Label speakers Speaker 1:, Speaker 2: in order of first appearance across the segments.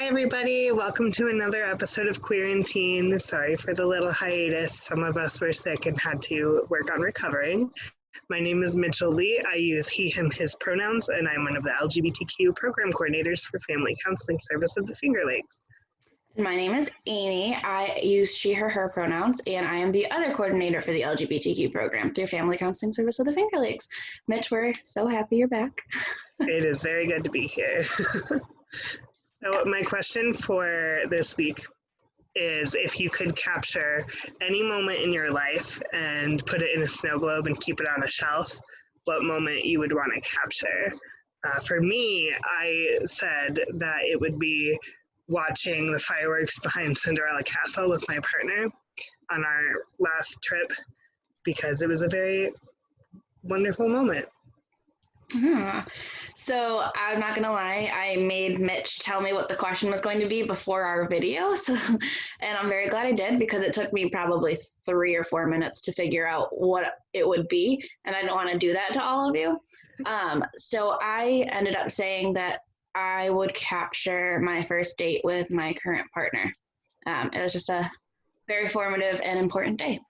Speaker 1: Hi, everybody. Welcome to another episode of Queerantine. Sorry for the little hiatus. Some of us were sick and had to work on recovering. My name is Mitchell Lee. I use he, him, his pronouns, and I'm one of the LGBTQ program coordinators for Family Counseling Service of the Finger Lakes.
Speaker 2: My name is Amy. I use she, her pronouns, and I am the other coordinator for the LGBTQ program through Family Counseling Service of the Finger Lakes. Mitch, we're so happy you're back.
Speaker 1: It is very good to be here. So my question for this week is if you could capture any moment in your life and put it in a snow globe and keep it on a shelf, what moment you would want to capture. For me, I said that it would be watching the fireworks behind Cinderella Castle with my partner on our last trip because it was a very wonderful moment.
Speaker 2: So I'm not gonna lie, I made Mitch tell me what the question was going to be before our video. And I'm very glad I did because it took me probably 3 or 4 minutes to figure out what it would be, and I don't want to do that to all of you. So I ended up saying that I would capture my first date with my current partner. It was just a very formative and important day.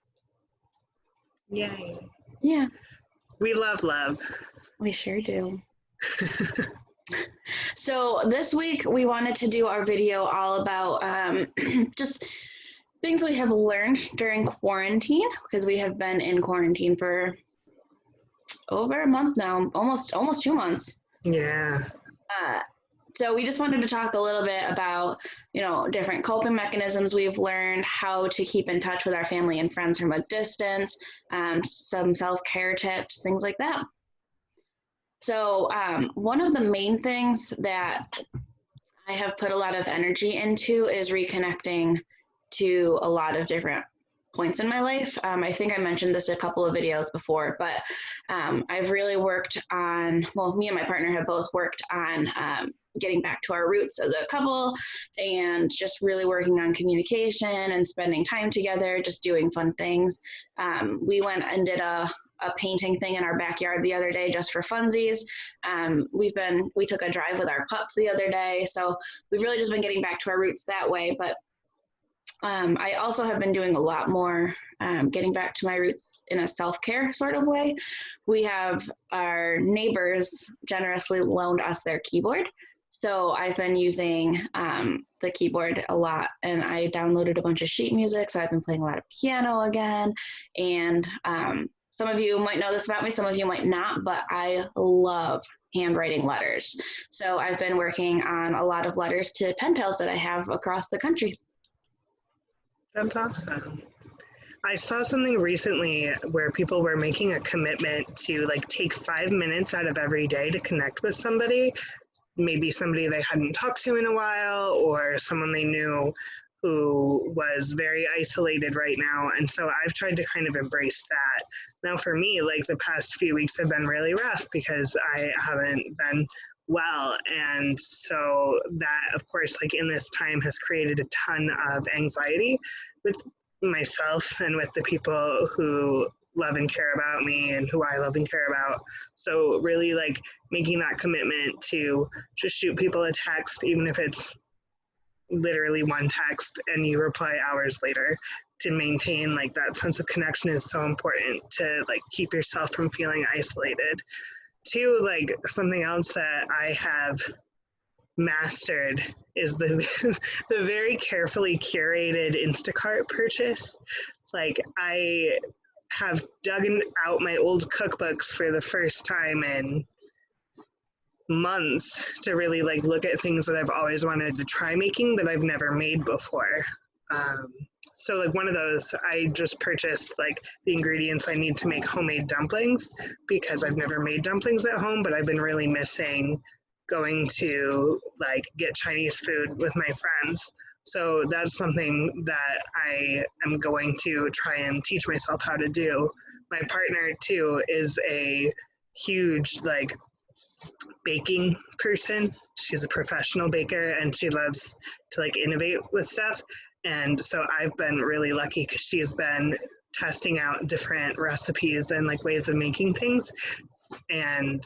Speaker 1: Yay.
Speaker 2: Yeah.
Speaker 1: We love love.
Speaker 2: We sure do. So this week we wanted to do our video all about just things we have learned during quarantine, because we have been in quarantine for over a month now, almost 2 months.
Speaker 1: Yeah.
Speaker 2: So we just wanted to talk a little bit about, different coping mechanisms we've learned, how to keep in touch with our family and friends from a distance, some self-care tips, things like that. So one of the main things that I have put a lot of energy into is reconnecting to a lot of different points in my life. I think I mentioned this a couple of videos before, but I've really worked on, me and my partner have both worked on getting back to our roots as a couple and just really working on communication and spending time together, just doing fun things. We went and did a painting thing in our backyard the other day just for funsies. We took a drive with our pups the other day. So we've really just been getting back to our roots that way. But I also have been doing a lot more getting back to my roots in a self-care sort of way. We have our neighbors generously loaned us their keyboard. So I've been using the keyboard a lot, and I downloaded a bunch of sheet music. So I've been playing a lot of piano again. And some of you might know this about me, some of you might not, but I love handwriting letters. So I've been working on a lot of letters to pen pals that I have across the country.
Speaker 1: That's awesome. I saw something recently where people were making a commitment to take 5 minutes out of every day to connect with somebody, maybe somebody they hadn't talked to in a while or someone they knew who was very isolated right now. And so I've tried to kind of embrace that. Now for me, the past few weeks have been really rough because I haven't been well. And so that, of course, in this time has created a ton of anxiety with myself and with the people who love and care about me and who I love and care about. So really making that commitment to just shoot people a text, even if it's literally one text and you reply hours later, to maintain that sense of connection is so important to keep yourself from feeling isolated. Two, something else that I have mastered is the the very carefully curated Instacart purchase. I have dug out my old cookbooks for the first time in months to really look at things that I've always wanted to try making that I've never made before. So one of those, I just purchased the ingredients I need to make homemade dumplings because I've never made dumplings at home, but I've been really missing going to get Chinese food with my friends. So that's something that I am going to try and teach myself how to do. My partner too is a huge baking person. She's a professional baker and she loves to innovate with stuff. And so I've been really lucky because she's been testing out different recipes and ways of making things. And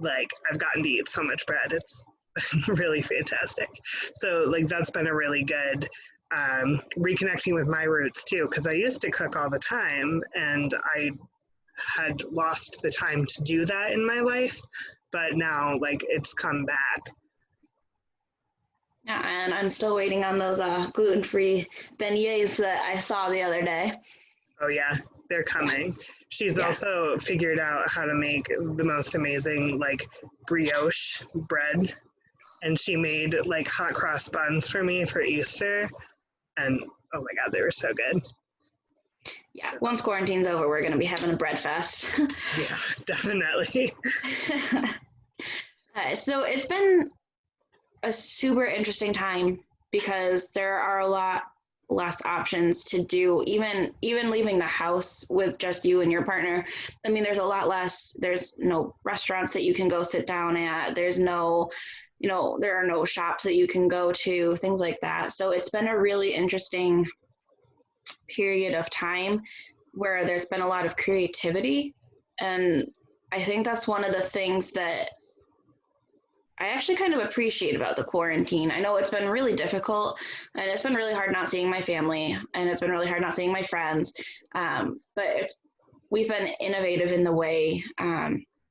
Speaker 1: I've gotten to eat so much bread. It's been really fantastic. So like that's been a really good reconnecting with my roots too, because I used to cook all the time and I had lost the time to do that in my life, but now like it's come back.
Speaker 2: Yeah, and I'm still waiting on those gluten-free beignets that I saw the other day.
Speaker 1: Oh yeah, they're coming. She's
Speaker 2: Yeah.
Speaker 1: also figured out how to make the most amazing like brioche bread, and she made like hot cross buns for me for Easter, and oh my god, they were so good.
Speaker 2: Yeah, once quarantine's over, we're going to be having a bread fest.
Speaker 1: Yeah, definitely.
Speaker 2: So it's been a super interesting time because there are a lot less options to do, even leaving the house with just you and your partner. I mean, there's a lot less. There's no restaurants that you can go sit down at. There's no, there are no shops that you can go to, things like that. So it's been a really interesting period of time where there's been a lot of creativity. And I think that's one of the things that I actually kind of appreciate about the quarantine. I know it's been really difficult and it's been really hard not seeing my family and it's been really hard not seeing my friends. But we've been innovative in the way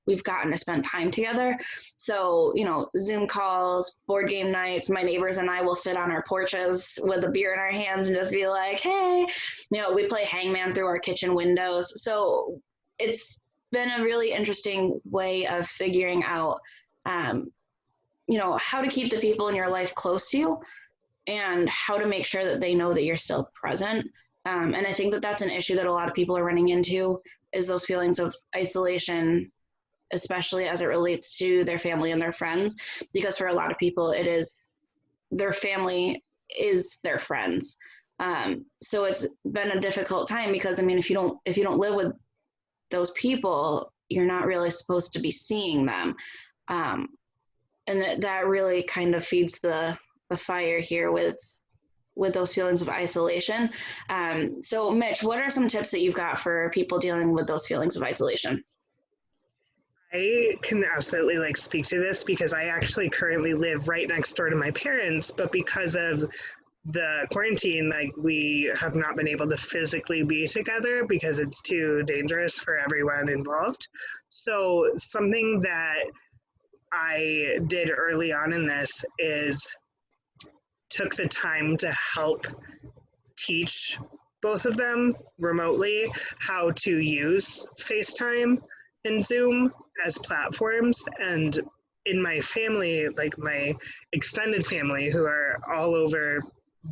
Speaker 2: we've gotten to spend time together. So, Zoom calls, board game nights, my neighbors and I will sit on our porches with a beer in our hands and just be like, hey, we play hangman through our kitchen windows. So it's been a really interesting way of figuring out how to keep the people in your life close to you and how to make sure that they know that you're still present. And I think that that's an issue that a lot of people are running into is those feelings of isolation, especially as it relates to their family and their friends, because for a lot of people, it is their family is their friends. So it's been a difficult time because, I mean, if you don't live with those people, you're not really supposed to be seeing them. And that really kind of feeds the fire here with those feelings of isolation. So Mitch, what are some tips that you've got for people dealing with those feelings of isolation?
Speaker 1: I can absolutely speak to this because I actually currently live right next door to my parents, but because of the quarantine, we have not been able to physically be together because it's too dangerous for everyone involved. So something that I did early on in this is took the time to help teach both of them remotely how to use FaceTime and Zoom as platforms. And in my family, my extended family who are all over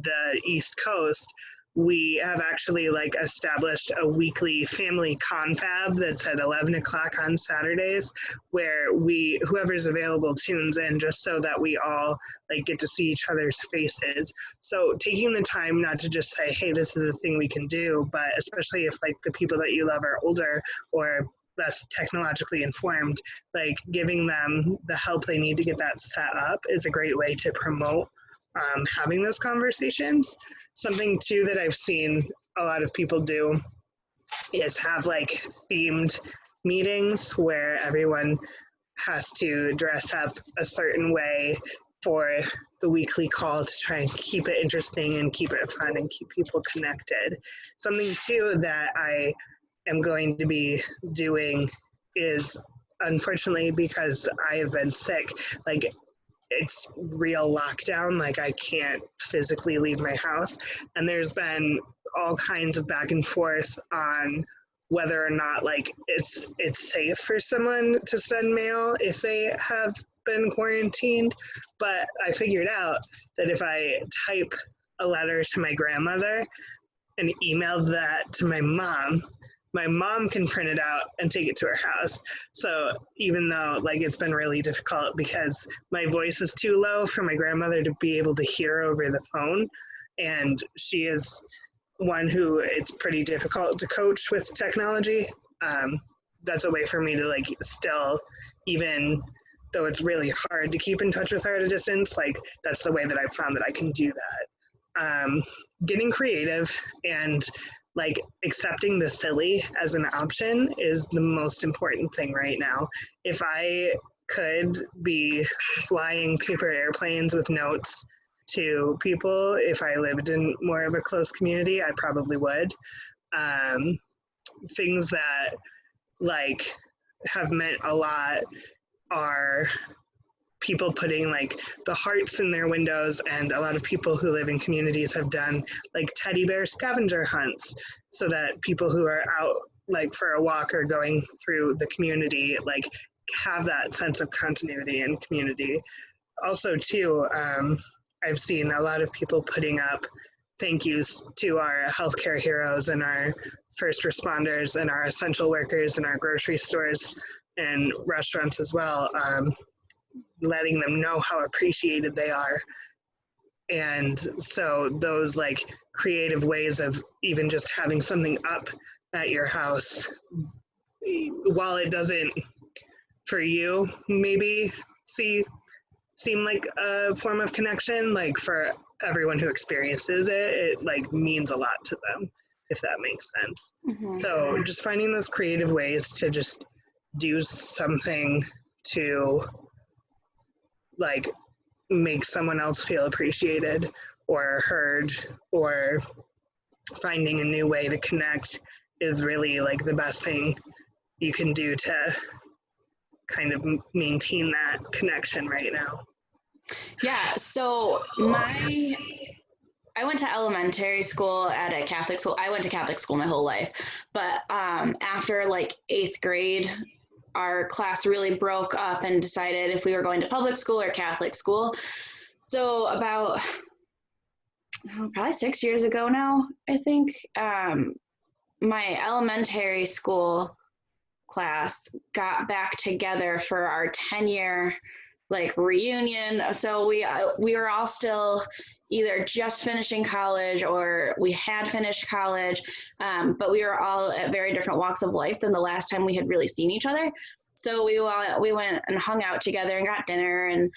Speaker 1: the East Coast, we have actually established a weekly family confab that's at 11 o'clock on Saturdays where whoever's available tunes in just so that we all get to see each other's faces. So taking the time not to just say, hey, this is a thing we can do, but especially if the people that you love are older or less technologically informed, giving them the help they need to get that set up is a great way to promote having those conversations. Something too that I've seen a lot of people do is have themed meetings where everyone has to dress up a certain way for the weekly call to try and keep it interesting and keep it fun and keep people connected. Something too that I am going to be doing is, unfortunately, because I have been sick, it's real lockdown, I can't physically leave my house, and there's been all kinds of back and forth on whether or not it's safe for someone to send mail if they have been quarantined. But I figured out that if I type a letter to my grandmother and email that to my mom can print it out and take it to her house. So even though it's been really difficult because my voice is too low for my grandmother to be able to hear over the phone, and she is one who it's pretty difficult to coach with technology, that's a way for me to still, even though it's really hard to keep in touch with her at a distance, that's the way that I've found that I can do that. Getting creative and accepting the silly as an option is the most important thing right now. If I could be flying paper airplanes with notes to people. If I lived in more of a close community, I probably would. Things that like have meant a lot are people putting like the hearts in their windows, and a lot of people who live in communities have done like teddy bear scavenger hunts so that people who are out like for a walk or going through the community like have that sense of continuity and community. Also too, I've seen a lot of people putting up thank yous to our healthcare heroes and our first responders and our essential workers in our grocery stores and restaurants as well, letting them know how appreciated they are. And so those like creative ways of even just having something up at your house, while it doesn't for you maybe seem like a form of connection, like for everyone who experiences it, it like means a lot to them, if that makes sense. Mm-hmm. So just finding those creative ways to just do something to like make someone else feel appreciated or heard, or finding a new way to connect is really like the best thing you can do to kind of maintain that connection right now.
Speaker 2: Yeah, so I went to elementary school at a Catholic school. I went to Catholic school my whole life, but after like 8th grade, our class really broke up and decided if we were going to public school or Catholic school. So about probably 6 years ago now, I think, my elementary school class got back together for our 10-year like reunion. So we were all still either just finishing college or we had finished college, but we were all at very different walks of life than the last time we had really seen each other. So we went and hung out together and got dinner, and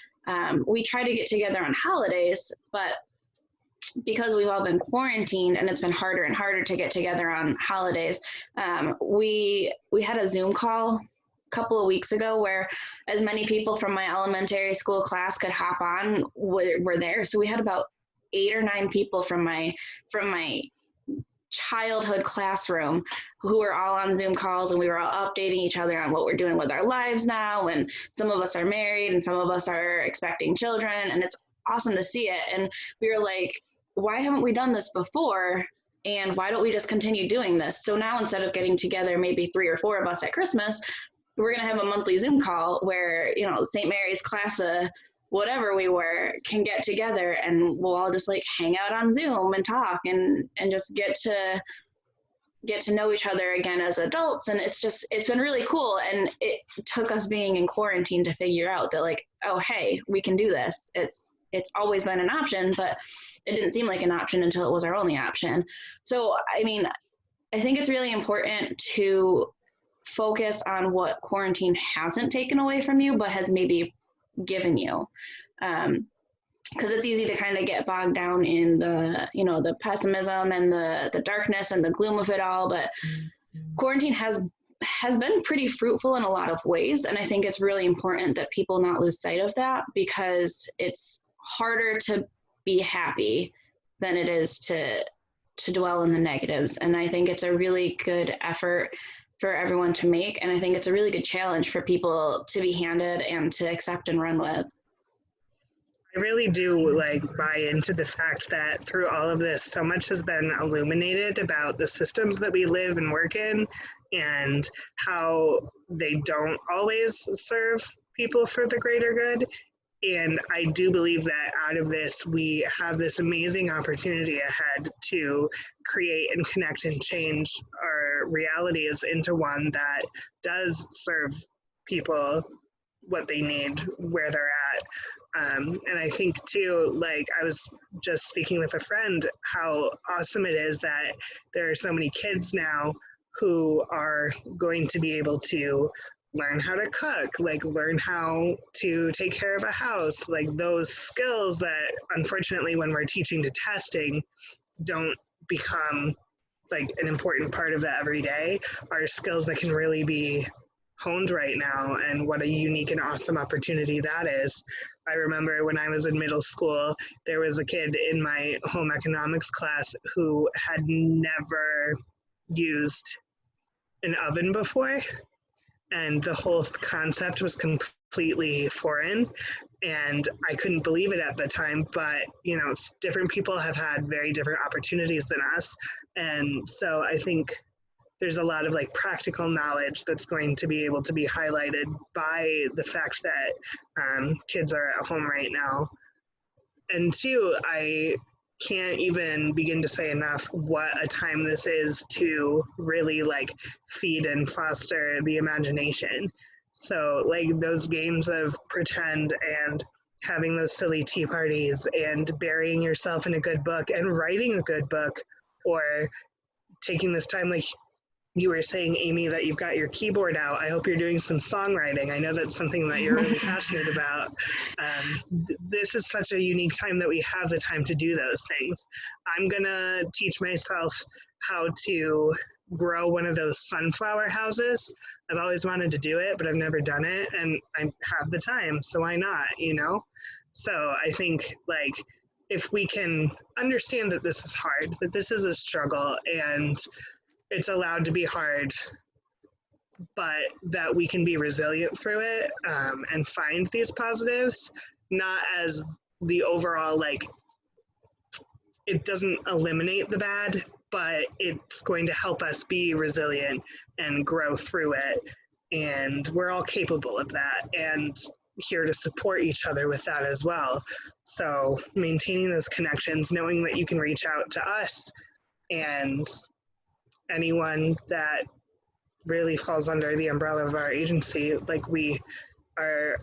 Speaker 2: we try to get together on holidays, but because we've all been quarantined and it's been harder and harder to get together on holidays, we had a Zoom call a couple of weeks ago where as many people from my elementary school class could hop on were there. So we had about 8 or 9 people from my childhood classroom who were all on Zoom calls, and we were all updating each other on what we're doing with our lives now. And some of us are married and some of us are expecting children, and it's awesome to see it. And we were like, why haven't we done this before? And why don't we just continue doing this? So now instead of getting together, maybe 3 or 4 of us at Christmas, we're going to have a monthly Zoom call where, you know, St. Mary's class, whatever we were, can get together, and we'll all just like hang out on Zoom and talk and just get to know each other again as adults. And it's been really cool. And it took us being in quarantine to figure out that like, oh, hey, we can do this. It's always been an option, but it didn't seem like an option until it was our only option. So, I mean, I think it's really important to focus on what quarantine hasn't taken away from you, but has maybe given you. Because it's easy to kind of get bogged down in the, you know, the pessimism and the darkness and the gloom of it all. But quarantine has been pretty fruitful in a lot of ways. And I think it's really important that people not lose sight of that, because it's harder to be happy than it is to dwell in the negatives. And I think it's a really good effort for everyone to make. And I think it's a really good challenge for people to be handed and to accept and run with.
Speaker 1: I really do like buy into the fact that through all of this, so much has been illuminated about the systems that we live and work in and how they don't always serve people for the greater good. And I do believe that out of this, we have this amazing opportunity ahead to create and connect and change our realities into one that does serve people what they need where they're at. And I think too, like I was just speaking with a friend, how awesome it is that there are so many kids now who are going to be able to learn how to cook, like learn how to take care of a house, like those skills that unfortunately when we're teaching to testing don't become like an important part of the everyday, are skills that can really be honed right now, and what a unique and awesome opportunity that is. I remember when I was in middle school, there was a kid in my home economics class who had never used an oven before, and the whole concept was completely foreign, and I couldn't believe it at the time. But you know, different people have had very different opportunities than us, and so I think there's a lot of like practical knowledge that's going to be able to be highlighted by the fact that kids are at home right now. And two, I can't even begin to say enough what a time this is to really like feed and foster the imagination. So like those games of pretend and having those silly tea parties and burying yourself in a good book and writing a good book, or taking this time, like you were saying, Amy, that you've got your keyboard out. I hope you're doing some songwriting. I know that's something that you're really passionate about. This is such a unique time that we have the time to do those things. I'm gonna teach myself how to grow one of those sunflower houses. I've always wanted to do it, but I've never done it, and I have the time, so why not, you know? So I think like if we can understand that this is hard, that this is a struggle, and it's allowed to be hard, but that we can be resilient through it, and find these positives, not as the overall, like, it doesn't eliminate the bad, but it's going to help us be resilient and grow through it. And we're all capable of that, and here to support each other with that as well. So maintaining those connections, knowing that you can reach out to us and anyone that really falls under the umbrella of our agency, like we are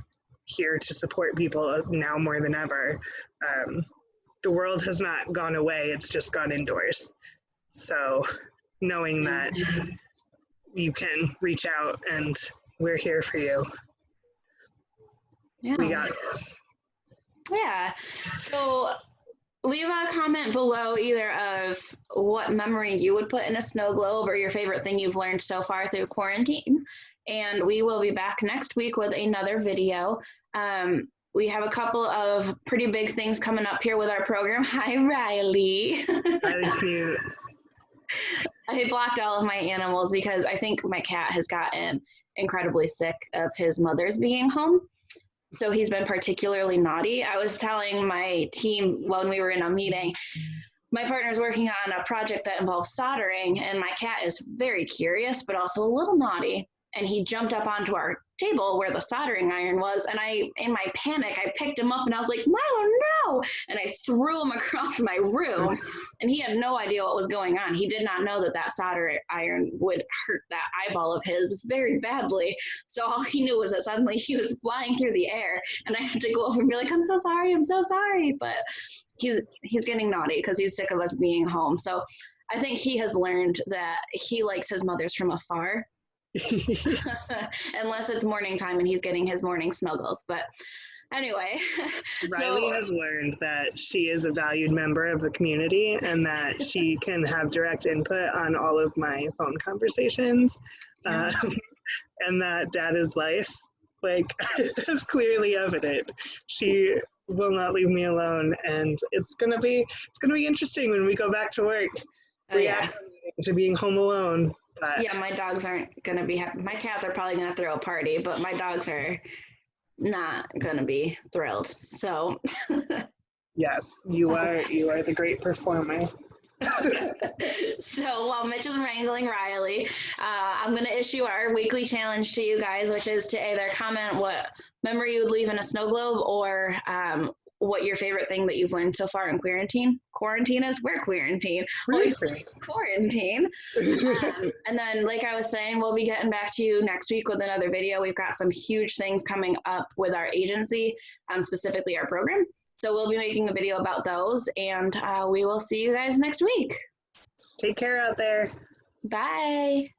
Speaker 1: here to support people now more than ever. The world has not gone away, it's just gone indoors. So knowing that you can reach out and we're here for you.
Speaker 2: Yeah.
Speaker 1: We got this.
Speaker 2: Yeah. So leave a comment below either of what memory you would put in a snow globe or your favorite thing you've learned so far through quarantine. And we will be back next week with another video. We have a couple of pretty big things coming up here with our program. Hi, Riley.
Speaker 1: Riley's cute.
Speaker 2: I blocked all of my animals because I think my cat has gotten incredibly sick of his mother's being home. So he's been particularly naughty. I was telling my team when we were in a meeting, my partner's working on a project that involves soldering, and my cat is very curious, but also a little naughty. And he jumped up onto our table where the soldering iron was, and in my panic, I picked him up and I was like, Milo, no! And I threw him across my room, and he had no idea what was going on. He did not know that that soldering iron would hurt that eyeball of his very badly. So all he knew was that suddenly he was flying through the air, and I had to go over and be like, I'm so sorry. But he's getting naughty because he's sick of us being home. So I think he has learned that he likes his mothers from afar. Unless it's morning time and he's getting his morning snuggles. But anyway,
Speaker 1: Riley has learned that she is a valued member of the community and that she can have direct input on all of my phone conversations, and that Dad is life, like, is clearly evident. She will not leave me alone, and it's gonna be interesting when we go back to work, reacting to being home alone. But
Speaker 2: yeah, my dogs aren't going to be happy. My cats are probably going to throw a party, but my dogs are not going to be thrilled. So
Speaker 1: yes, you are the great performer.
Speaker 2: So while Mitch is wrangling Riley, I'm going to issue our weekly challenge to you guys, which is to either comment what memory you would leave in a snow globe, or what your favorite thing that you've learned so far in quarantine. Quarantine is we're quarantine. Quarantine. And then, like I was saying, we'll be getting back to you next week with another video. We've got some huge things coming up with our agency, specifically our program. So we'll be making a video about those, and we will see you guys next week.
Speaker 1: Take care out there.
Speaker 2: Bye.